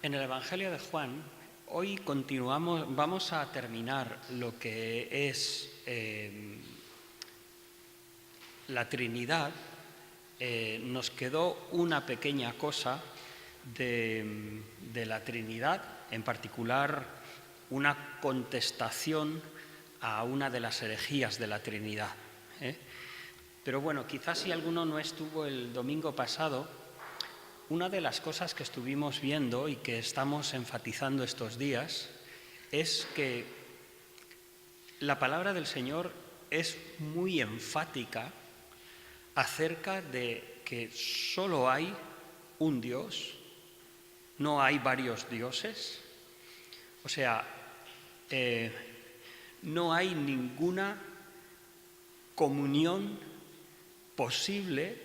En el Evangelio de Juan, hoy vamos a terminar lo que es la Trinidad. Nos quedó una pequeña cosa de la Trinidad, en particular una contestación a una de las herejías de la Trinidad. Pero bueno, quizás si alguno no estuvo el domingo pasado, una de las cosas que estuvimos viendo y que estamos enfatizando estos días es que la palabra del Señor es muy enfática acerca de que solo hay un Dios, no hay varios dioses. O sea, no hay ninguna comunión posible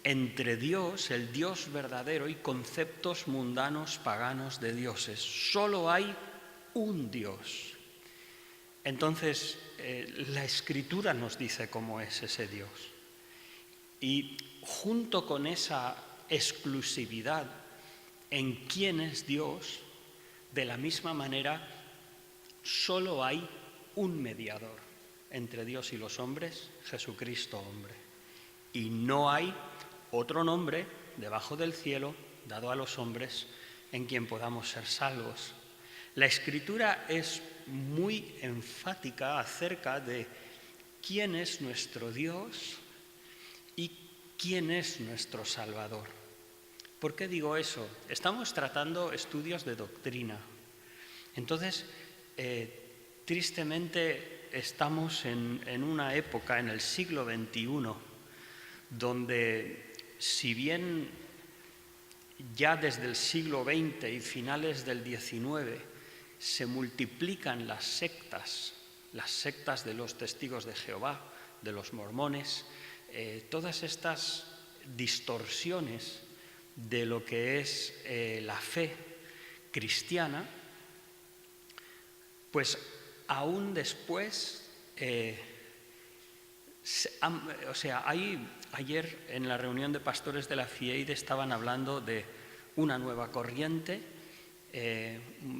entre Dios, el Dios verdadero, y conceptos mundanos paganos de dioses. Solo hay un Dios. Entonces, la Escritura nos dice cómo es ese Dios. Y junto con esa exclusividad en quién es Dios, de la misma manera, solo hay un mediador entre Dios y los hombres, Jesucristo hombre. Y no hay otro nombre debajo del cielo dado a los hombres en quien podamos ser salvos. La Escritura es muy enfática acerca de quién es nuestro Dios y quién es nuestro Salvador. ¿Por qué digo eso? Estamos tratando estudios de doctrina. Entonces, tristemente estamos en una época, en el siglo XXI, donde si bien ya desde el siglo XX y finales del XIX se multiplican las sectas de los testigos de Jehová, de los mormones, todas estas distorsiones de lo que es la fe cristiana, pues aún después, ayer en la reunión de pastores de la FIEID estaban hablando de una nueva corriente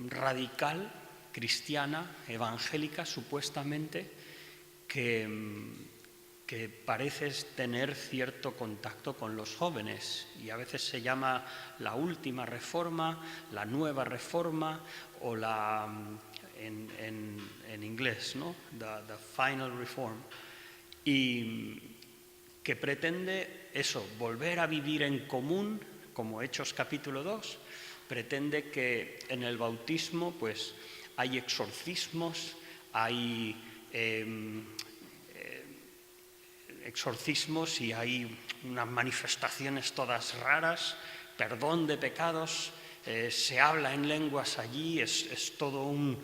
radical, cristiana, evangélica, supuestamente, que parece tener cierto contacto con los jóvenes, y a veces se llama la última reforma, la nueva reforma, o en inglés, ¿no? The Final Reform, y que pretende eso, volver a vivir en común, como Hechos capítulo 2, pretende que en el bautismo pues hay exorcismos, hay exorcismos y hay unas manifestaciones todas raras, perdón de pecados, se habla en lenguas allí, es todo un...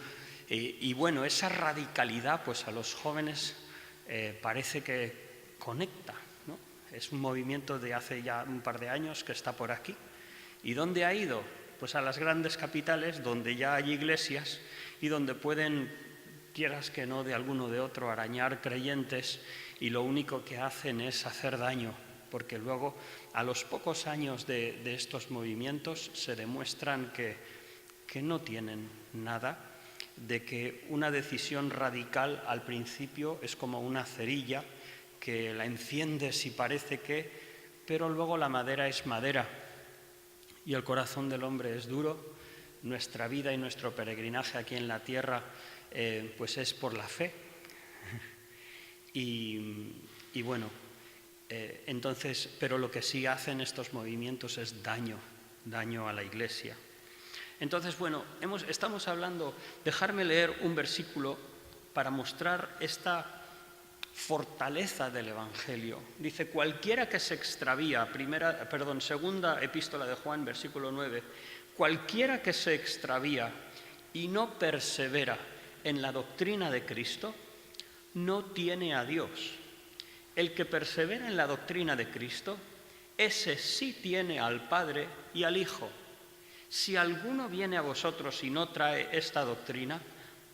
y bueno, esa radicalidad pues a los jóvenes parece que conecta, ¿no? Es un movimiento de hace ya un par de años que está por aquí. ¿Y dónde ha ido? Pues a las grandes capitales, donde ya hay iglesias y donde pueden, quieras que no, de alguno de otro, arañar creyentes, y lo único que hacen es hacer daño, porque luego, a los pocos años de estos movimientos, se demuestran que no tienen nada, de que una decisión radical al principio es como una cerilla que la enciendes y parece que, pero luego la madera es madera y el corazón del hombre es duro. Nuestra vida y nuestro peregrinaje aquí en la tierra pues es por la fe. Y bueno, entonces, pero lo que sí hacen estos movimientos es daño a la Iglesia. Entonces, bueno, estamos hablando, dejarme leer un versículo para mostrar esta fortaleza del Evangelio. Dice, cualquiera que se extravía, segunda epístola de Juan, versículo 9, cualquiera que se extravía y no persevera en la doctrina de Cristo, no tiene a Dios. El que persevera en la doctrina de Cristo, ese sí tiene al Padre y al Hijo. Si alguno viene a vosotros y no trae esta doctrina,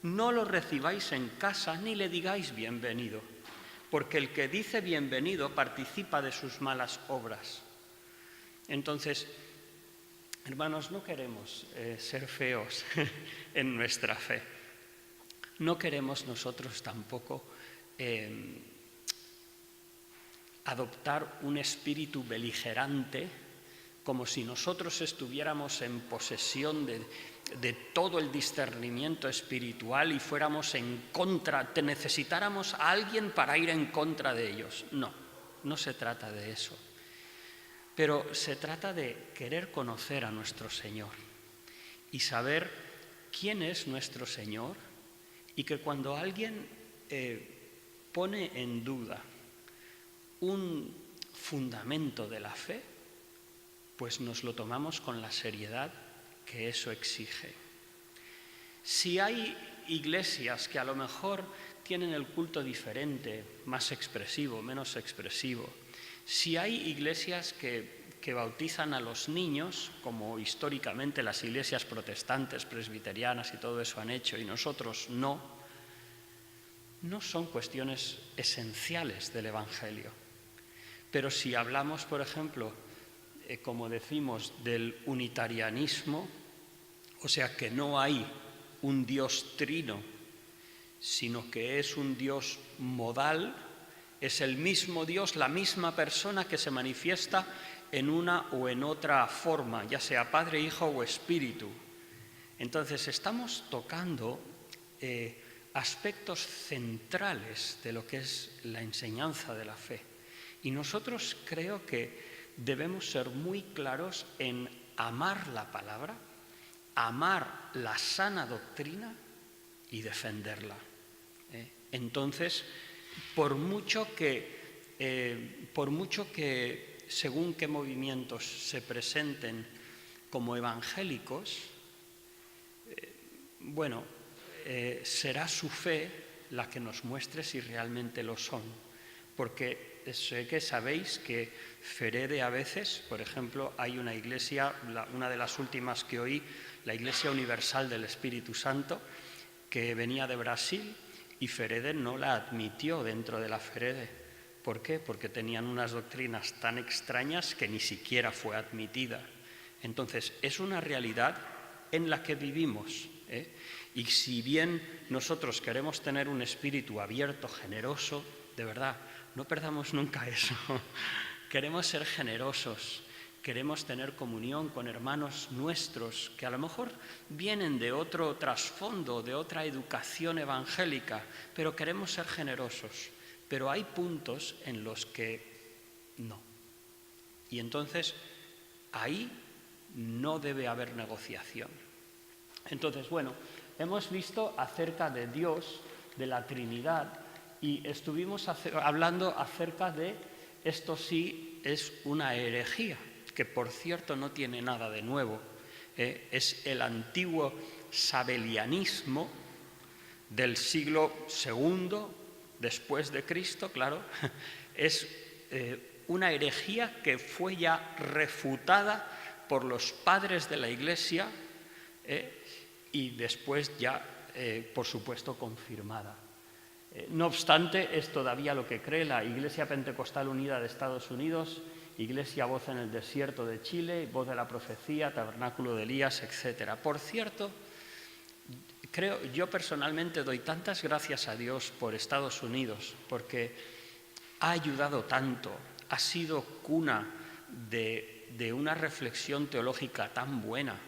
no lo recibáis en casa ni le digáis bienvenido, porque el que dice bienvenido participa de sus malas obras. Entonces, Hermanos, no queremos ser feos en nuestra fe. No queremos nosotros tampoco adoptar un espíritu beligerante, como si nosotros estuviéramos en posesión de todo el discernimiento espiritual y fuéramos en contra, necesitáramos a alguien para ir en contra de ellos. No, no se trata de eso. Pero se trata de querer conocer a nuestro Señor y saber quién es nuestro Señor, y que cuando alguien pone en duda un fundamento de la fe, pues nos lo tomamos con la seriedad que eso exige. Si hay iglesias que a lo mejor tienen el culto diferente, más expresivo, menos expresivo, si hay iglesias que bautizan a los niños, como históricamente las iglesias protestantes, presbiterianas y todo eso han hecho, y nosotros no son cuestiones esenciales del Evangelio. Pero si hablamos, por ejemplo, como decimos, del unitarianismo, o sea que no hay un Dios trino, sino que es un Dios modal, es el mismo Dios, la misma persona que se manifiesta en una o en otra forma, ya sea Padre, Hijo o Espíritu. Entonces estamos tocando aspectos centrales de lo que es la enseñanza de la fe. Y nosotros creo que debemos ser muy claros en amar la palabra, amar la sana doctrina y defenderla. Entonces, por mucho que según qué movimientos se presenten como evangélicos, será su fe la que nos muestre si realmente lo son. Porque sé que sabéis que Ferede a veces, por ejemplo, hay una iglesia, una de las últimas que oí, la Iglesia Universal del Espíritu Santo, que venía de Brasil, y Ferede no la admitió dentro de la Ferede. ¿Por qué? Porque tenían unas doctrinas tan extrañas que ni siquiera fue admitida. Entonces, es una realidad en la que vivimos, y si bien nosotros queremos tener un espíritu abierto, generoso, de verdad, no perdamos nunca eso. Queremos ser generosos, queremos tener comunión con hermanos nuestros que a lo mejor vienen de otro trasfondo, de otra educación evangélica, pero queremos ser generosos. Pero hay puntos en los que no. Y entonces ahí no debe haber negociación. Entonces, hemos visto acerca de Dios, de la Trinidad, y estuvimos hablando acerca de esto sí es una herejía, que por cierto no tiene nada de nuevo. Es el antiguo sabelianismo del siglo II después de Cristo, claro. Es una herejía que fue ya refutada por los padres de la Iglesia y después ya, por supuesto, confirmada. No obstante, es todavía lo que cree la Iglesia Pentecostal Unida de Estados Unidos, Iglesia Voz en el Desierto de Chile, Voz de la Profecía, Tabernáculo de Elías, etc. Por cierto, yo personalmente doy tantas gracias a Dios por Estados Unidos, porque ha ayudado tanto, ha sido cuna de una reflexión teológica tan buena,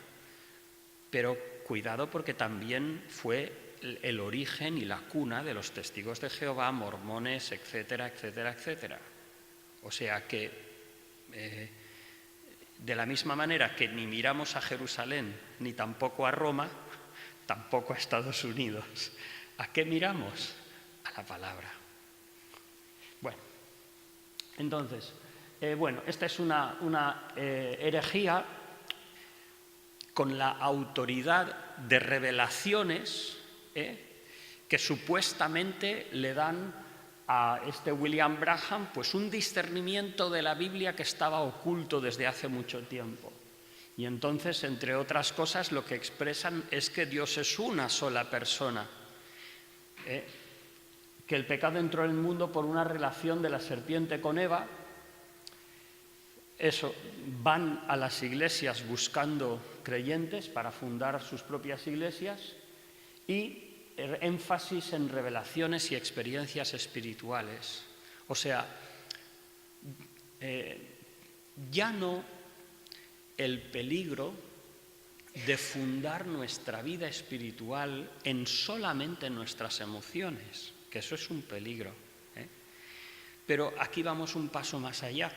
pero cuidado porque también fue el origen y la cuna de los testigos de Jehová, mormones, etcétera, etcétera, etcétera. O sea que, de la misma manera que ni miramos a Jerusalén ni tampoco a Roma, tampoco a Estados Unidos. ¿A qué miramos? A la palabra. Bueno, entonces, esta es una herejía con la autoridad de revelaciones que supuestamente le dan a este William Branham pues un discernimiento de la Biblia que estaba oculto desde hace mucho tiempo. Y entonces, entre otras cosas, lo que expresan es que Dios es una sola persona, que el pecado entró en el mundo por una relación de la serpiente con Eva, eso, van a las iglesias buscando creyentes para fundar sus propias iglesias y énfasis en revelaciones y experiencias espirituales. O sea, ya no el peligro de fundar nuestra vida espiritual en solamente nuestras emociones, que eso es un peligro, ¿eh? Pero aquí vamos un paso más allá,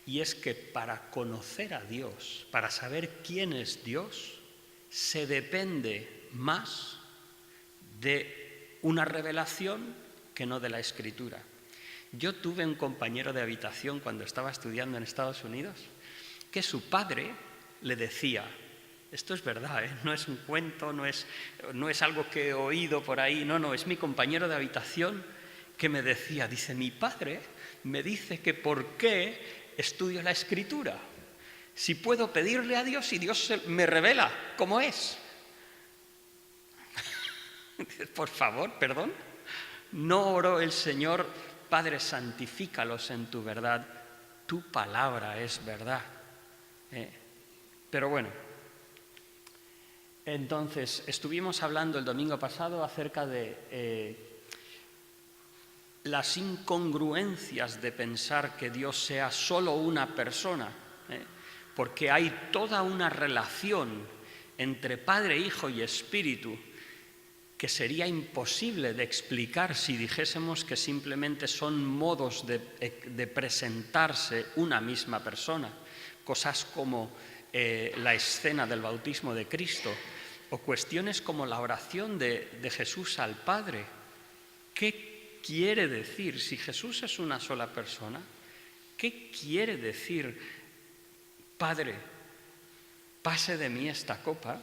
y es que para conocer a Dios, para saber quién es Dios, se depende más de una revelación que no de la Escritura. Yo tuve un compañero de habitación cuando estaba estudiando en Estados Unidos que su padre le decía, esto es verdad, no es un cuento, no es algo que he oído por ahí, no, es mi compañero de habitación que me decía, dice, mi padre me dice que por qué estudio la Escritura, si puedo pedirle a Dios y Dios me revela cómo es. Por favor, perdón, ¿no oró el Señor, Padre, santifícalos en tu verdad, tu palabra es verdad? Pero bueno, entonces estuvimos hablando el domingo pasado acerca de las incongruencias de pensar que Dios sea solo una persona, porque hay toda una relación entre Padre, Hijo y Espíritu que sería imposible de explicar si dijésemos que simplemente son modos de presentarse una misma persona. Cosas como la escena del bautismo de Cristo o cuestiones como la oración de Jesús al Padre. ¿Qué quiere decir? Si Jesús es una sola persona, ¿qué quiere decir, Padre, pase de mí esta copa,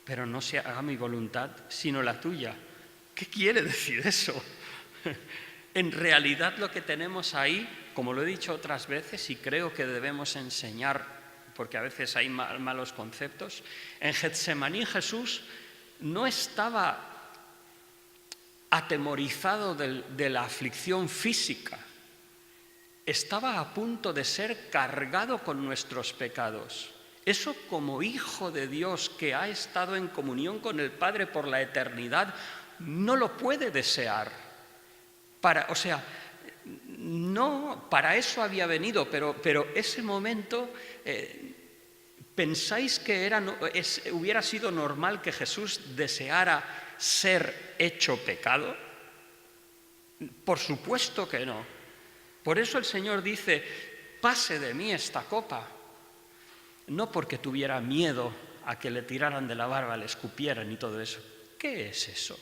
pero no se haga mi voluntad, sino la tuya? ¿Qué quiere decir eso? En realidad lo que tenemos ahí, como lo he dicho otras veces y creo que debemos enseñar, porque a veces hay malos conceptos, en Getsemaní Jesús no estaba atemorizado de la aflicción física, estaba a punto de ser cargado con nuestros pecados. Eso, como hijo de Dios que ha estado en comunión con el Padre por la eternidad, no lo puede desear. No, para eso había venido, pero ese momento, ¿pensáis que hubiera sido normal que Jesús deseara ser hecho pecado? Por supuesto que no. Por eso el Señor dice, pase de mí esta copa. No porque tuviera miedo a que le tiraran de la barba, le escupieran y todo eso. ¿Qué es eso?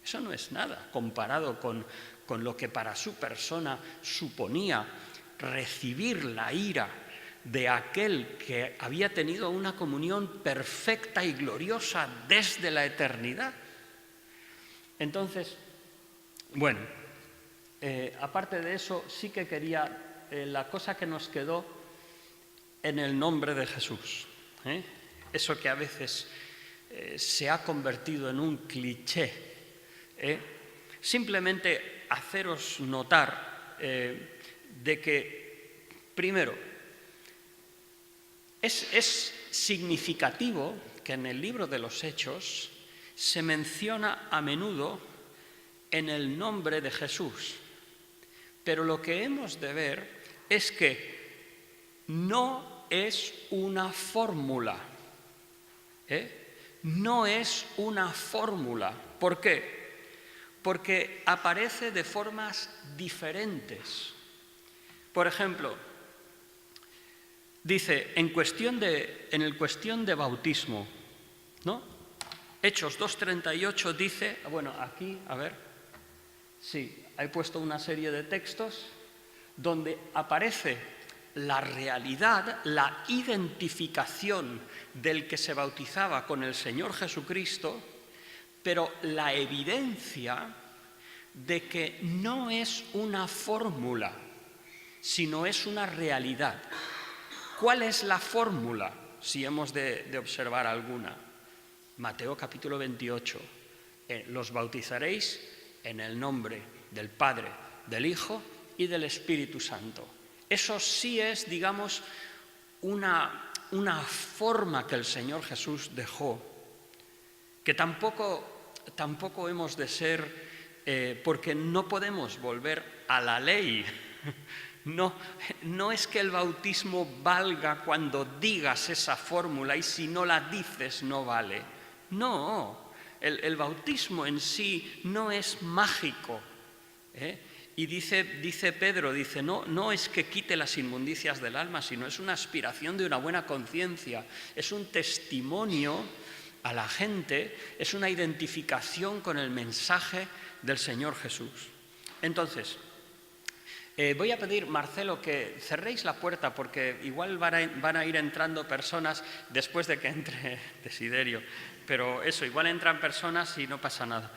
Eso no es nada comparado con lo que para su persona suponía recibir la ira de aquel que había tenido una comunión perfecta y gloriosa desde la eternidad. Entonces, bueno, aparte de eso, sí que quería, la cosa que nos quedó en el nombre de Jesús, eso que a veces se ha convertido en un cliché, simplemente haceros notar de que, primero, es significativo que en el libro de los Hechos se menciona a menudo en el nombre de Jesús, pero lo que hemos de ver es que no es una fórmula, no es una fórmula. ¿Por qué? Porque aparece de formas diferentes. Por ejemplo, dice, en el cuestión de bautismo, ¿no? Hechos 2:38 dice, bueno, aquí, a ver, sí, he puesto una serie de textos donde aparece la realidad, la identificación del que se bautizaba con el Señor Jesucristo, pero la evidencia de que no es una fórmula, sino es una realidad. ¿Cuál es la fórmula, si hemos de observar alguna? Mateo capítulo 28. Los bautizaréis en el nombre del Padre, del Hijo y del Espíritu Santo. Eso sí es, digamos, una forma que el Señor Jesús dejó, que tampoco hemos de ser, porque no podemos volver a la ley. No es que el bautismo valga cuando digas esa fórmula y si no la dices no vale. No, el bautismo en sí no es mágico. Y dice Pedro, no es que quite las inmundicias del alma, sino es una aspiración de una buena conciencia, es un testimonio a la gente, es una identificación con el mensaje del Señor Jesús. Entonces, voy a pedir, Marcelo, que cerréis la puerta porque igual van a ir entrando personas después de que entre Desiderio, pero eso, igual entran personas y no pasa nada.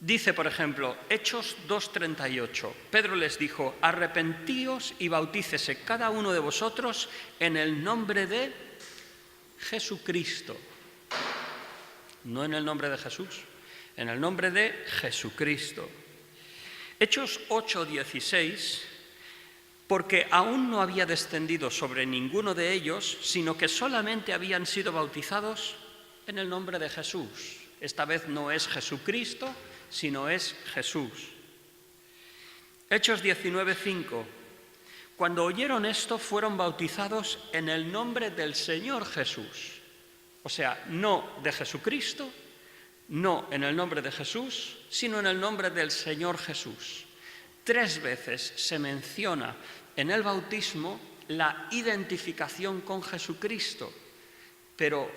Dice, por ejemplo, Hechos 2:38, Pedro les dijo, arrepentíos y bautícese cada uno de vosotros en el nombre de Jesucristo. No en el nombre de Jesús, en el nombre de Jesucristo. Hechos 8:16, porque aún no había descendido sobre ninguno de ellos, sino que solamente habían sido bautizados en el nombre de Jesús. Esta vez no es Jesucristo, sino es Jesús. Hechos 19:5, cuando oyeron esto fueron bautizados en el nombre del Señor Jesús. O sea, no de Jesucristo, no en el nombre de Jesús, sino en el nombre del Señor Jesús. 3 veces se menciona en el bautismo la identificación con Jesucristo, pero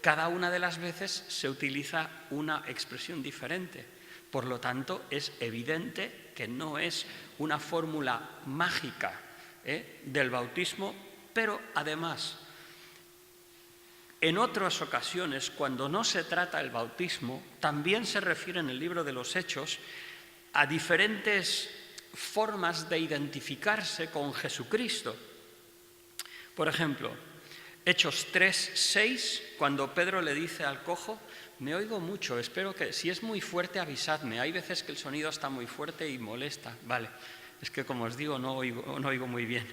cada una de las veces se utiliza una expresión diferente. Por lo tanto, es evidente que no es una fórmula mágica del bautismo, pero además, en otras ocasiones, cuando no se trata el bautismo, también se refiere en el libro de los Hechos a diferentes formas de identificarse con Jesucristo. Por ejemplo, Hechos 3:6, cuando Pedro le dice al cojo, me oigo mucho, espero que si es muy fuerte avisadme, hay veces que el sonido está muy fuerte y molesta. Vale, es que como os digo no oigo muy bien.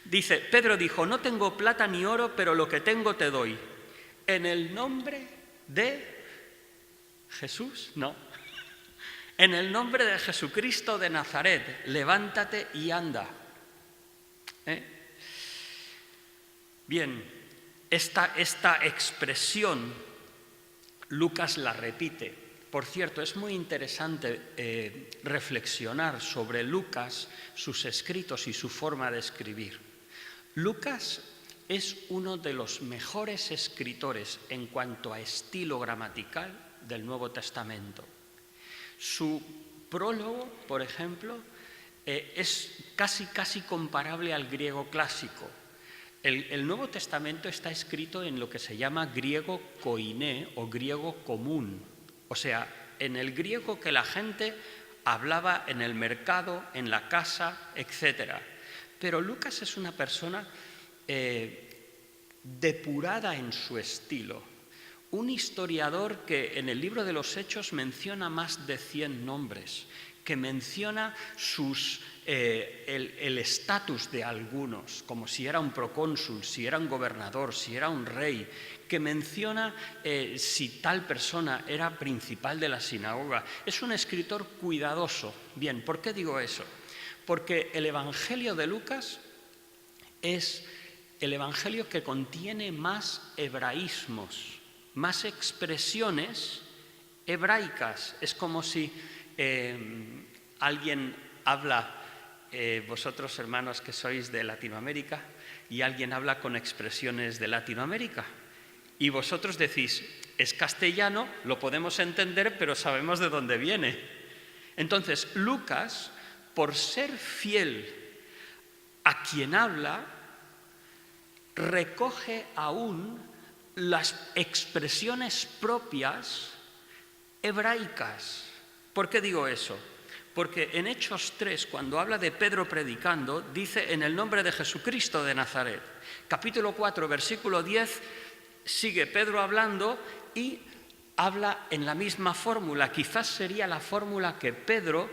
Dice, Pedro dijo, no tengo plata ni oro, pero lo que tengo te doy. En el nombre de Jesús, no. En el nombre de Jesucristo de Nazaret, levántate y anda. Bien, esta expresión Lucas la repite. Por cierto, es muy interesante reflexionar sobre Lucas, sus escritos y su forma de escribir. Lucas es uno de los mejores escritores en cuanto a estilo gramatical del Nuevo Testamento. Su prólogo, por ejemplo, es casi comparable al griego clásico. El Nuevo Testamento está escrito en lo que se llama griego koiné o griego común, o sea, en el griego que la gente hablaba en el mercado, en la casa, etc. Pero Lucas es una persona depurada en su estilo, un historiador que en el libro de los Hechos menciona más de 100 nombres, que menciona el estatus de algunos, como si era un procónsul, si era un gobernador, si era un rey, que menciona si tal persona era principal de la sinagoga. Es un escritor cuidadoso. Bien, ¿por qué digo eso? Porque el Evangelio de Lucas es el Evangelio que contiene más hebraísmos, más expresiones hebraicas. Es como si alguien habla, vosotros hermanos que sois de Latinoamérica, y alguien habla con expresiones de Latinoamérica. Y vosotros decís, es castellano, lo podemos entender, pero sabemos de dónde viene. Entonces, Lucas, por ser fiel a quien habla, recoge aún las expresiones propias hebraicas. ¿Por qué digo eso? Porque en Hechos 3, cuando habla de Pedro predicando, dice en el nombre de Jesucristo de Nazaret. Capítulo 4, versículo 10, sigue Pedro hablando y habla en la misma fórmula. Quizás sería la fórmula que Pedro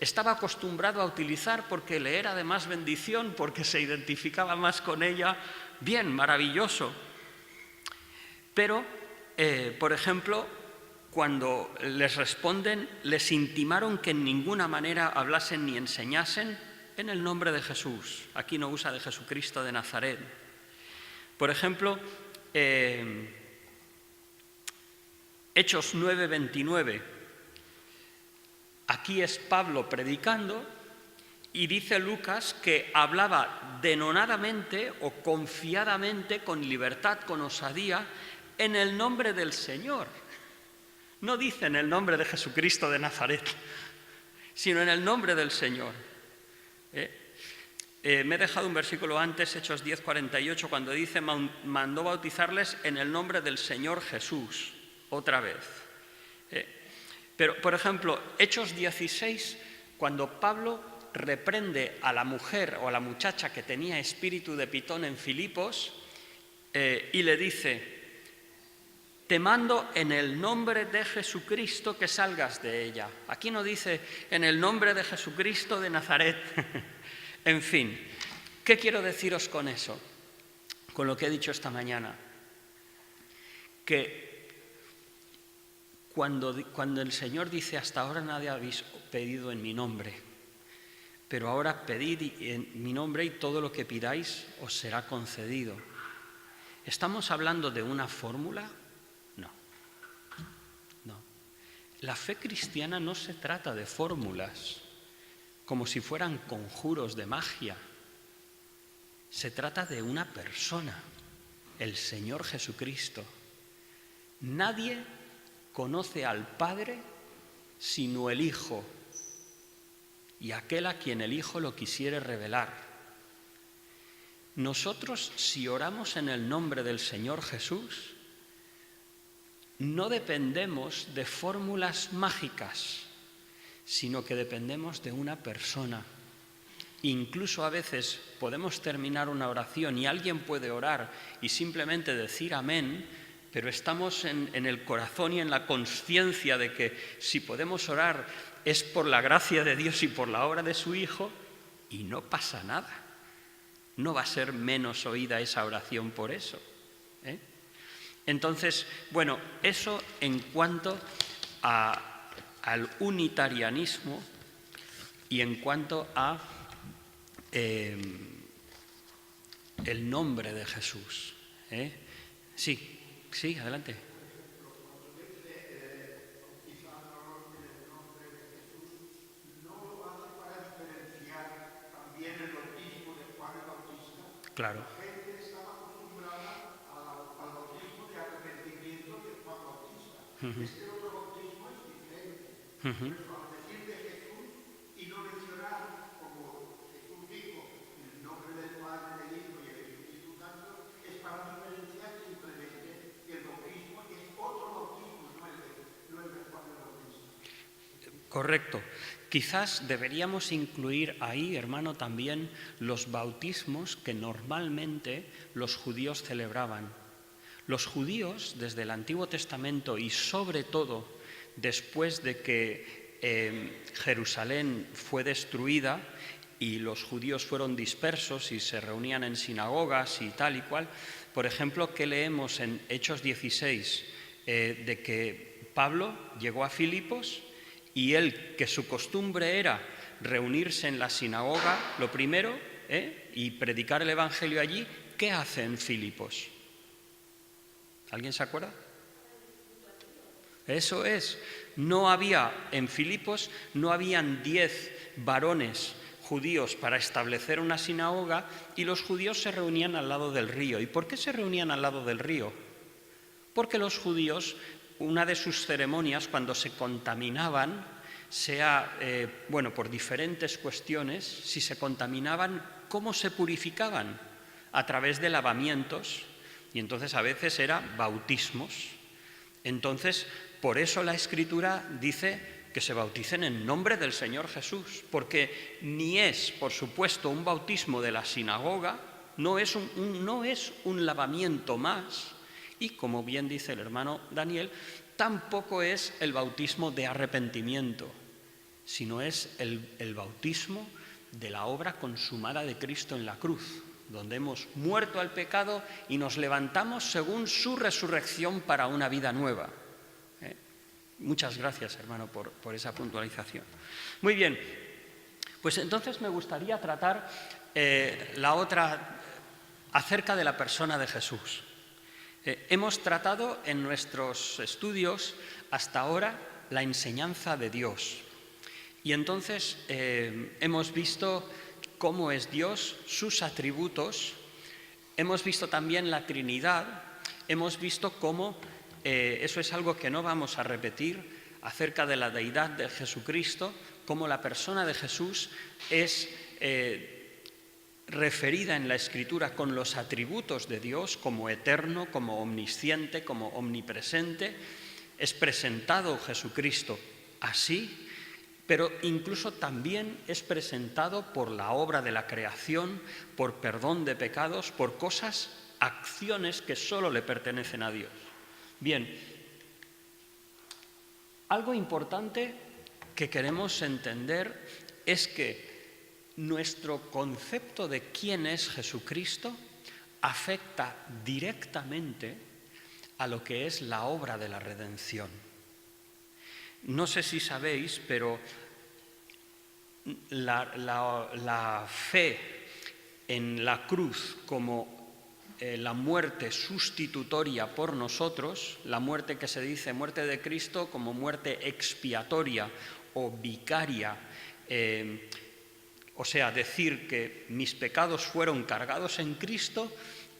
estaba acostumbrado a utilizar porque le era de más bendición, porque se identificaba más con ella. Bien, maravilloso. Pero, por ejemplo, cuando les responden, les intimaron que en ninguna manera hablasen ni enseñasen en el nombre de Jesús. Aquí no usa de Jesucristo de Nazaret. Por ejemplo, Hechos 9:29. Aquí es Pablo predicando y dice Lucas que hablaba denodadamente o confiadamente, con libertad, con osadía, en el nombre del Señor. No dice en el nombre de Jesucristo de Nazaret, sino en el nombre del Señor. Me he dejado un versículo antes, Hechos 10:48, cuando dice, mandó bautizarles en el nombre del Señor Jesús, otra vez. Pero, por ejemplo, Hechos 16, cuando Pablo reprende a la mujer o a la muchacha que tenía espíritu de Pitón en Filipos y le dice, te mando en el nombre de Jesucristo que salgas de ella. Aquí no dice en el nombre de Jesucristo de Nazaret. En fin, ¿qué quiero deciros con eso? Con lo que he dicho esta mañana. Que cuando el Señor dice, hasta ahora nadie habéis pedido en mi nombre, pero ahora pedid en mi nombre y todo lo que pidáis os será concedido. ¿Estamos hablando de una fórmula? No. La fe cristiana no se trata de fórmulas, como si fueran conjuros de magia. Se trata de una persona, el Señor Jesucristo. Nadie conoce al Padre sino el Hijo, y aquel a quien el Hijo lo quisiere revelar. Nosotros, si oramos en el nombre del Señor Jesús, no dependemos de fórmulas mágicas, sino que dependemos de una persona. Incluso a veces podemos terminar una oración y alguien puede orar y simplemente decir amén, pero estamos en el corazón y en la conciencia de que si podemos orar es por la gracia de Dios y por la obra de su Hijo, y no pasa nada. No va a ser menos oída esa oración por eso. Entonces, bueno, eso en cuanto al unitarianismo y en cuanto a el nombre de Jesús. Sí, adelante. Claro. La gente estaba acostumbrada al bautismo de arrepentimiento de Juan Bautista. Este otro bautismo es diferente. Por eso, al decir de Jesús y no mencionar, como Jesús dijo, en el nombre del Padre, del Hijo y del Espíritu Santo, es para diferenciar simplemente que el bautismo es otro bautismo, no el de Juan el Bautista. Correcto. Quizás deberíamos incluir ahí, hermano, también los bautismos que normalmente los judíos celebraban. Los judíos, desde el Antiguo Testamento y sobre todo después de que Jerusalén fue destruida y los judíos fueron dispersos y se reunían en sinagogas y tal y cual, por ejemplo, ¿qué leemos en Hechos 16? De que Pablo llegó a Filipos y él, que su costumbre era reunirse en la sinagoga, lo primero, y predicar el Evangelio allí, ¿qué hace en Filipos? ¿Alguien se acuerda? Eso es. En Filipos no habían 10 varones judíos para establecer una sinagoga y los judíos se reunían al lado del río. ¿Y por qué se reunían al lado del río? Porque los judíos, una de sus ceremonias, cuando se contaminaban, por diferentes cuestiones, si se contaminaban, ¿cómo se purificaban? A través de lavamientos, y entonces a veces era bautismos. Entonces, por eso la Escritura dice que se bauticen en nombre del Señor Jesús, porque ni es, por supuesto, un bautismo de la sinagoga, no es un lavamiento más, y como bien dice el hermano Daniel, tampoco es el bautismo de arrepentimiento. sino es el bautismo de la obra consumada de Cristo en la cruz, donde hemos muerto al pecado y nos levantamos según su resurrección para una vida nueva. Muchas gracias, hermano, por esa puntualización. Muy bien, pues entonces me gustaría tratar la otra acerca de la persona de Jesús. Hemos tratado en nuestros estudios hasta ahora la enseñanza de Dios. Y entonces hemos visto cómo es Dios, sus atributos, hemos visto también la Trinidad, hemos visto cómo, eso es algo que no vamos a repetir, acerca de la deidad de Jesucristo, cómo la persona de Jesús es referida en la Escritura con los atributos de Dios, como eterno, como omnisciente, como omnipresente. Es presentado Jesucristo así, pero incluso también es presentado por la obra de la creación, por perdón de pecados, por cosas, acciones que solo le pertenecen a Dios. Bien, algo importante que queremos entender es que nuestro concepto de quién es Jesucristo afecta directamente a lo que es la obra de la redención. No sé si sabéis, pero la fe en la cruz como la muerte sustitutoria por nosotros, la muerte que se dice muerte de Cristo como muerte expiatoria o vicaria, o sea, decir que mis pecados fueron cargados en Cristo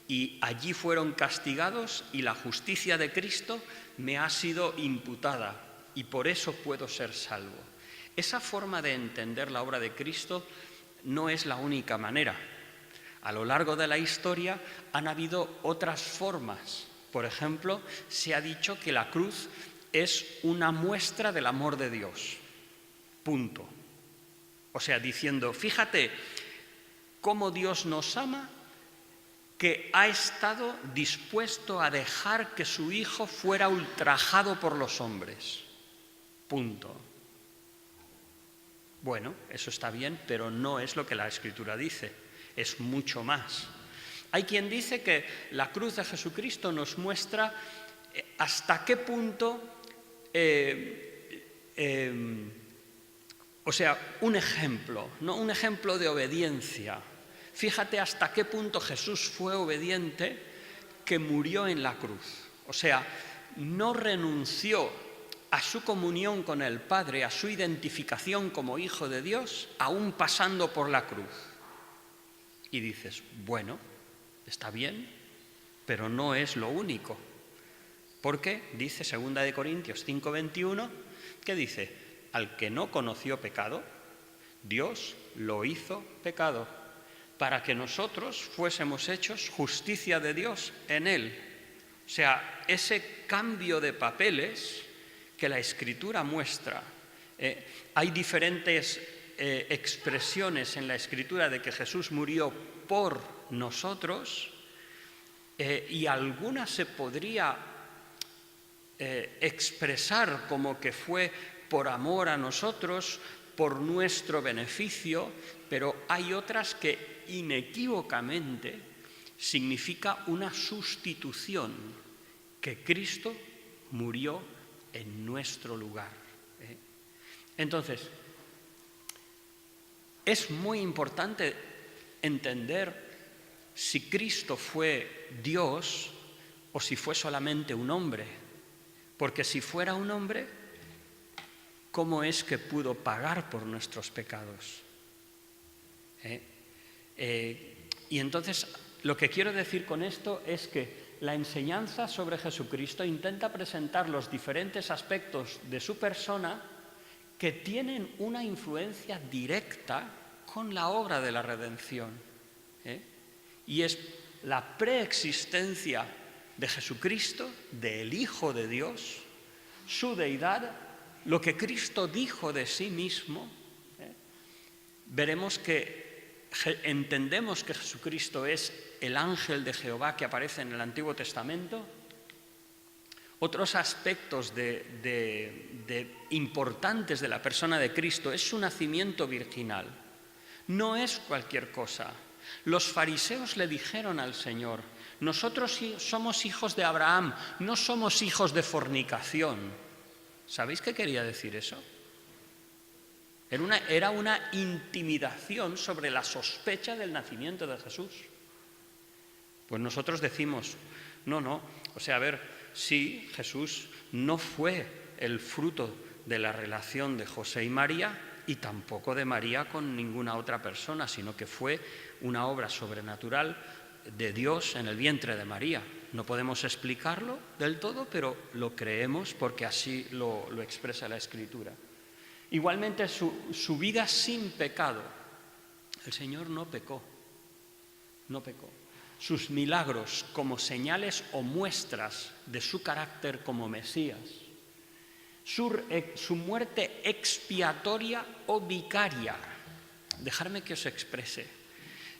y allí fueron castigados y la justicia de Cristo me ha sido imputada y por eso puedo ser salvo. Esa forma de entender la obra de Cristo no es la única manera. A lo largo de la historia han habido otras formas. Por ejemplo, se ha dicho que la cruz es una muestra del amor de Dios. Punto. O sea, diciendo, fíjate cómo Dios nos ama, que ha estado dispuesto a dejar que su Hijo fuera ultrajado por los hombres. Punto. Bueno, eso está bien, pero no es lo que la Escritura dice. Es mucho más. Hay quien dice que la cruz de Jesucristo nos muestra hasta qué punto, o sea, un ejemplo, ¿no? Un ejemplo de obediencia. Fíjate hasta qué punto Jesús fue obediente que murió en la cruz. O sea, no renunció a su comunión con el Padre, a su identificación como Hijo de Dios, aún pasando por la cruz. Y dices, bueno, está bien, pero no es lo único. Porque dice 2 Corintios 5:21, que dice, al que no conoció pecado, Dios lo hizo pecado, para que nosotros fuésemos hechos justicia de Dios en él. O sea, ese cambio de papeles que la Escritura muestra. Hay diferentes expresiones en la Escritura de que Jesús murió por nosotros y algunas se podría expresar como que fue por amor a nosotros, por nuestro beneficio, pero hay otras que inequívocamente significa una sustitución, que Cristo murió en nuestro lugar. Entonces, es muy importante entender si Cristo fue Dios o si fue solamente un hombre, porque si fuera un hombre, ¿cómo es que pudo pagar por nuestros pecados? Y entonces, lo que quiero decir con esto es que la enseñanza sobre Jesucristo intenta presentar los diferentes aspectos de su persona que tienen una influencia directa con la obra de la redención. Y es la preexistencia de Jesucristo, del Hijo de Dios, su deidad, lo que Cristo dijo de sí mismo. Veremos que entendemos que Jesucristo es el ángel de Jehová que aparece en el Antiguo Testamento. otros aspectos importantes de la persona de Cristo es su nacimiento virginal. No es cualquier cosa. Los fariseos le dijeron al Señor: nosotros somos hijos de Abraham, no somos hijos de fornicación. ¿Sabéis qué quería decir eso? Era una intimidación sobre la sospecha del nacimiento de Jesús. Pues nosotros decimos, no, o sea, a ver, sí, Jesús no fue el fruto de la relación de José y María y tampoco de María con ninguna otra persona, sino que fue una obra sobrenatural de Dios en el vientre de María. No podemos explicarlo del todo, pero lo creemos porque así lo expresa la Escritura. Igualmente su vida sin pecado. El Señor no pecó. Sus milagros como señales o muestras de su carácter como Mesías. Su muerte expiatoria o vicaria. Dejadme que os exprese.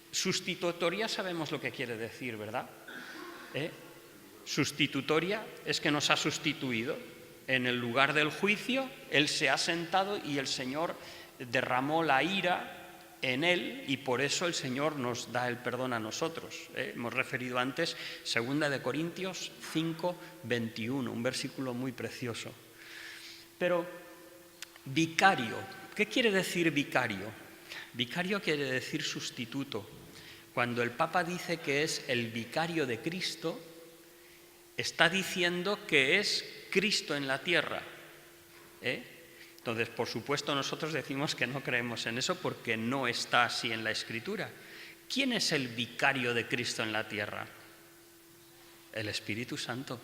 Sustitutoria sabemos lo que quiere decir, ¿verdad? Sustitutoria es que nos ha sustituido. En el lugar del juicio, Él se ha sentado y el Señor derramó la ira en Él y por eso el Señor nos da el perdón a nosotros. Hemos referido antes 2 Corintios 5, 21, un versículo muy precioso. Pero vicario, ¿qué quiere decir vicario? Vicario quiere decir sustituto. Cuando el Papa dice que es el vicario de Cristo, está diciendo que es Cristo en la tierra. Entonces, por supuesto, nosotros decimos que no creemos en eso porque no está así en la Escritura. ¿Quién es el vicario de Cristo en la tierra? El Espíritu Santo.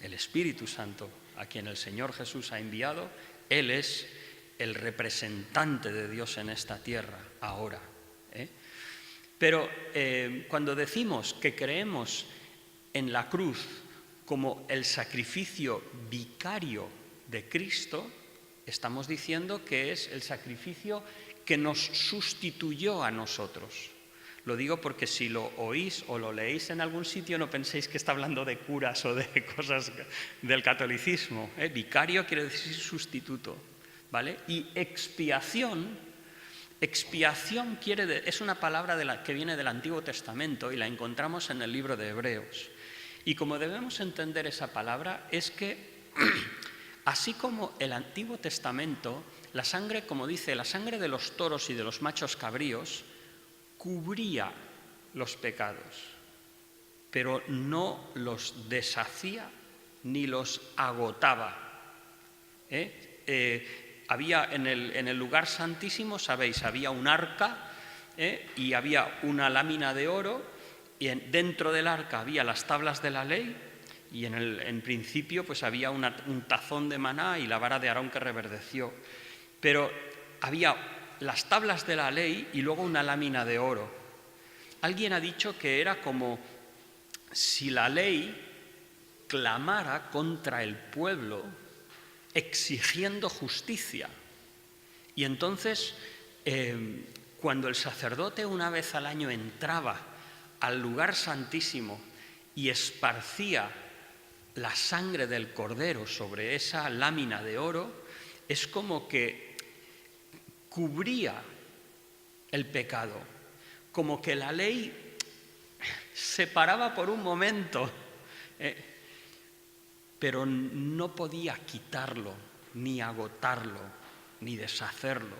El Espíritu Santo, a quien el Señor Jesús ha enviado, Él es el representante de Dios en esta tierra, ahora. Pero cuando decimos que creemos en la cruz como el sacrificio vicario de Cristo, estamos diciendo que es el sacrificio que nos sustituyó a nosotros. Lo digo porque si lo oís o lo leéis en algún sitio no penséis que está hablando de curas o de cosas del catolicismo. Vicario quiere decir sustituto, ¿vale? Y expiación es una palabra que viene del Antiguo Testamento y la encontramos en el libro de Hebreos. Y como debemos entender esa palabra es que, así como el Antiguo Testamento, la sangre, como dice, la sangre de los toros y de los machos cabríos cubría los pecados, pero no los deshacía ni los agotaba. Había en el lugar santísimo, sabéis, había un arca y había una lámina de oro. Y dentro del arca había las tablas de la ley y en principio pues había un tazón de maná y la vara de Aarón que reverdeció. Pero había las tablas de la ley y luego una lámina de oro. Alguien ha dicho que era como si la ley clamara contra el pueblo exigiendo justicia. Y entonces, cuando el sacerdote una vez al año entraba al lugar santísimo y esparcía la sangre del cordero sobre esa lámina de oro, es como que cubría el pecado, como que la ley se paraba por un momento, pero no podía quitarlo, ni agotarlo, ni deshacerlo.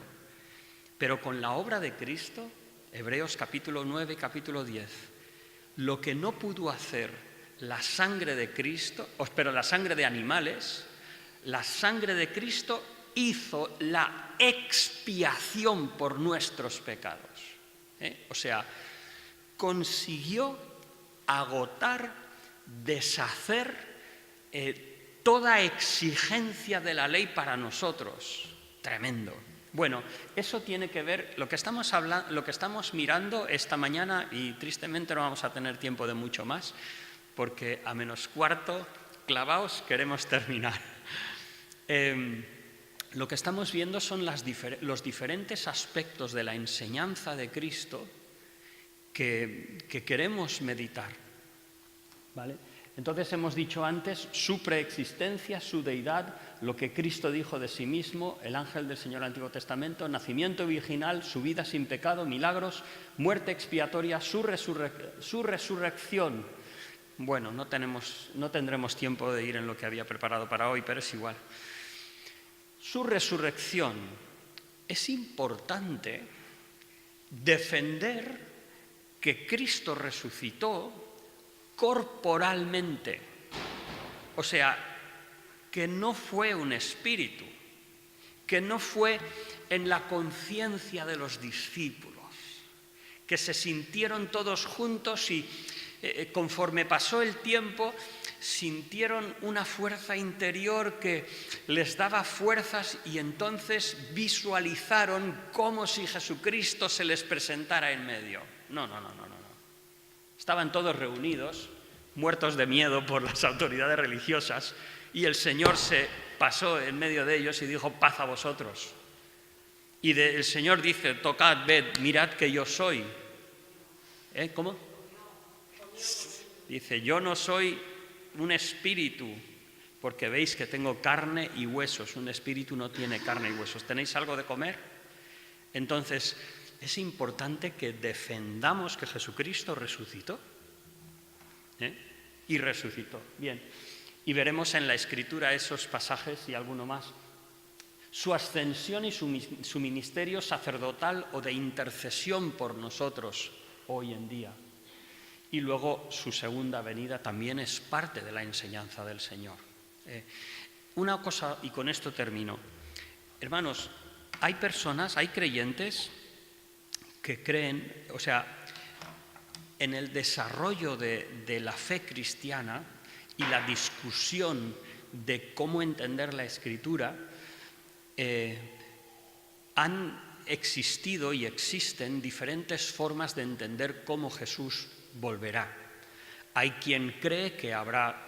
Pero con la obra de Cristo, Hebreos capítulo 9 y capítulo 10, lo que no pudo hacer la sangre de Cristo, pero la sangre de animales, la sangre de Cristo hizo la expiación por nuestros pecados. O sea, consiguió agotar, deshacer toda exigencia de la ley para nosotros. Tremendo. Bueno, eso tiene que ver, lo que estamos mirando esta mañana, y tristemente no vamos a tener tiempo de mucho más, porque a menos cuarto, clavaos, queremos terminar. Lo que estamos viendo son los diferentes aspectos de la enseñanza de Cristo que queremos meditar, ¿vale? Entonces hemos dicho antes su preexistencia, su deidad, lo que Cristo dijo de sí mismo, el ángel del Señor del Antiguo Testamento, nacimiento virginal, su vida sin pecado, milagros, muerte expiatoria, su resurrección. Bueno, no tendremos tiempo de ir en lo que había preparado para hoy, pero es igual. Su resurrección. Es importante defender que Cristo resucitó corporalmente, o sea, que no fue un espíritu, que no fue en la conciencia de los discípulos, que se sintieron todos juntos y conforme pasó el tiempo sintieron una fuerza interior que les daba fuerzas y entonces visualizaron como si Jesucristo se les presentara en medio. No. Estaban todos reunidos, muertos de miedo por las autoridades religiosas, y el Señor se pasó en medio de ellos y dijo: paz a vosotros. Y el Señor dice: tocad, ved, mirad que yo soy. ¿Cómo? Dice: yo no soy un espíritu, porque veis que tengo carne y huesos. Un espíritu no tiene carne y huesos. ¿Tenéis algo de comer? Entonces, es importante que defendamos que Jesucristo resucitó. Y resucitó. Bien. Y veremos en la Escritura esos pasajes y alguno más. Su ascensión y su ministerio sacerdotal o de intercesión por nosotros hoy en día. Y luego su segunda venida también es parte de la enseñanza del Señor. Una cosa, y con esto termino. Hermanos, hay personas, hay creyentes que creen, o sea, en el desarrollo de la fe cristiana y la discusión de cómo entender la Escritura, han existido y existen diferentes formas de entender cómo Jesús volverá. Hay quien cree que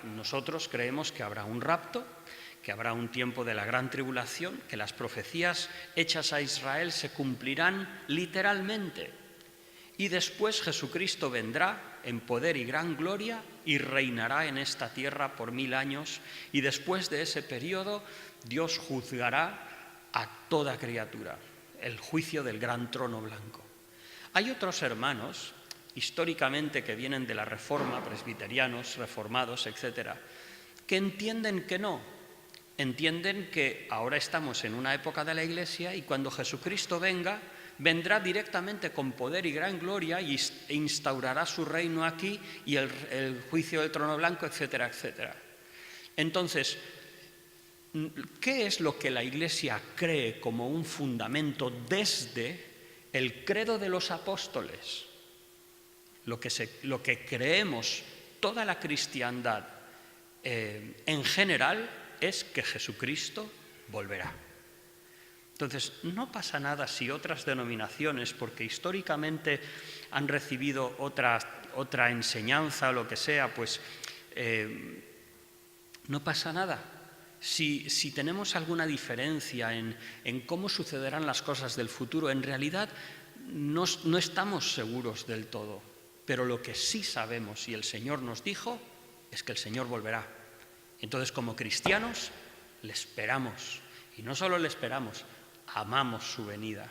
nosotros creemos que habrá un rapto, que habrá un tiempo de la gran tribulación, que las profecías hechas a Israel se cumplirán literalmente. Y después Jesucristo vendrá en poder y gran gloria y reinará en esta tierra por 1000 años. Y después de ese periodo, Dios juzgará a toda criatura, el juicio del gran trono blanco. Hay otros hermanos, históricamente que vienen de la Reforma, presbiterianos, reformados, etcétera, que entienden que no. Entienden que ahora estamos en una época de la Iglesia y cuando Jesucristo vendrá directamente con poder y gran gloria e instaurará su reino aquí y el juicio del trono blanco, etcétera, etcétera. Entonces, ¿qué es lo que la Iglesia cree como un fundamento desde el credo de los apóstoles? Lo que creemos toda la cristiandad en general es que Jesucristo volverá. Entonces, no pasa nada si otras denominaciones, porque históricamente han recibido otra enseñanza o lo que sea, pues no pasa nada. Si tenemos alguna diferencia en cómo sucederán las cosas del futuro, en realidad no estamos seguros del todo. Pero lo que sí sabemos, y el Señor nos dijo, es que el Señor volverá. Entonces, como cristianos, le esperamos. Y no solo le esperamos, amamos su venida.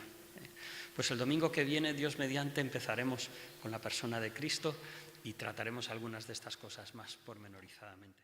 Pues el domingo que viene, Dios mediante, empezaremos con la persona de Cristo y trataremos algunas de estas cosas más pormenorizadamente.